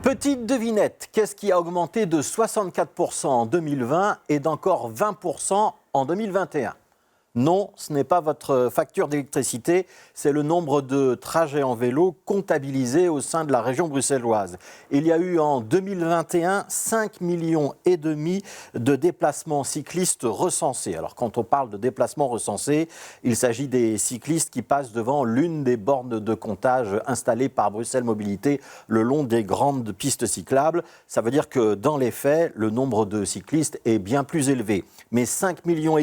Petite devinette, qu'est-ce qui a augmenté de 64% en 2020 et d'encore 20% en 2021 ? Non, ce n'est pas votre facture d'électricité, c'est le nombre de trajets en vélo comptabilisés au sein de la région bruxelloise. Il y a eu en 2021 5,5 millions de déplacements cyclistes recensés. Alors quand on parle de déplacements recensés, il s'agit des cyclistes qui passent devant l'une des bornes de comptage installées par Bruxelles Mobilité le long des grandes pistes cyclables. Ça veut dire que dans les faits, le nombre de cyclistes est bien plus élevé. Mais 5,5 millions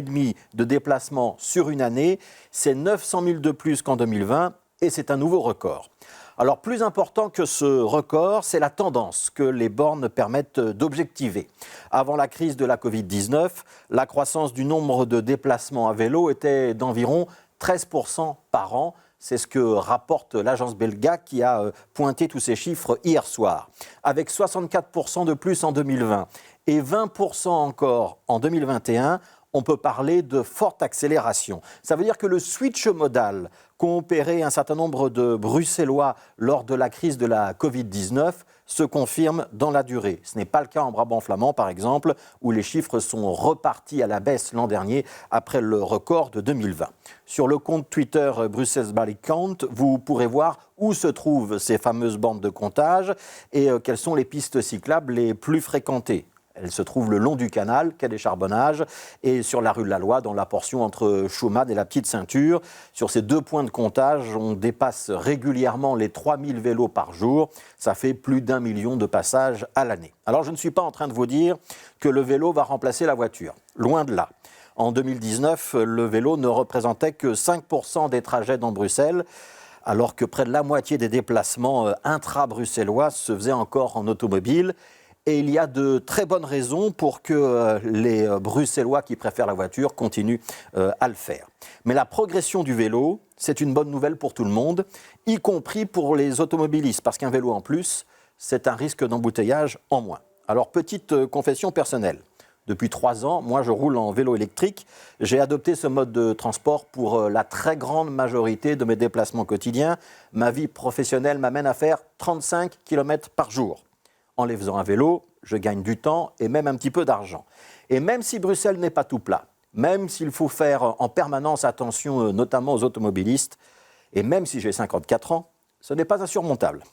de déplacements sur une année, c'est 900 000 de plus qu'en 2020 et c'est un nouveau record. Alors plus important que ce record, c'est la tendance que les bornes permettent d'objectiver. Avant la crise de la Covid-19, la croissance du nombre de déplacements à vélo était d'environ 13% par an. C'est ce que rapporte l'agence Belga qui a pointé tous ces chiffres hier soir. Avec 64% de plus en 2020 et 20% encore en 2021, on peut parler de forte accélération. Ça veut dire que le switch modal qu'ont opéré un certain nombre de Bruxellois lors de la crise de la Covid-19 se confirme dans la durée. Ce n'est pas le cas en Brabant flamand, par exemple, où les chiffres sont repartis à la baisse l'an dernier après le record de 2020. Sur le compte Twitter Brussels Body Count, vous pourrez voir où se trouvent ces fameuses bornes de comptage et quelles sont les pistes cyclables les plus fréquentées. Elle se trouve le long du canal, quai des Charbonnages, et sur la rue de la Loi, dans la portion entre Schumad et la Petite Ceinture. Sur ces deux points de comptage, on dépasse régulièrement les 3000 vélos par jour. Ça fait plus d'1 million de passages à l'année. Alors je ne suis pas en train de vous dire que le vélo va remplacer la voiture. Loin de là. En 2019, le vélo ne représentait que 5% des trajets dans Bruxelles, alors que près de la moitié des déplacements intra-bruxellois se faisaient encore en automobile. Et il y a de très bonnes raisons pour que les Bruxellois qui préfèrent la voiture continuent à le faire. Mais la progression du vélo, c'est une bonne nouvelle pour tout le monde, y compris pour les automobilistes, parce qu'un vélo en plus, c'est un risque d'embouteillage en moins. Alors, petite confession personnelle. Depuis 3 ans, moi je roule en vélo électrique. J'ai adopté ce mode de transport pour la très grande majorité de mes déplacements quotidiens. Ma vie professionnelle m'amène à faire 35 km par jour. En les faisant à vélo, je gagne du temps et même un petit peu d'argent. Et même si Bruxelles n'est pas tout plat, même s'il faut faire en permanence attention notamment aux automobilistes, et même si j'ai 54 ans, ce n'est pas insurmontable.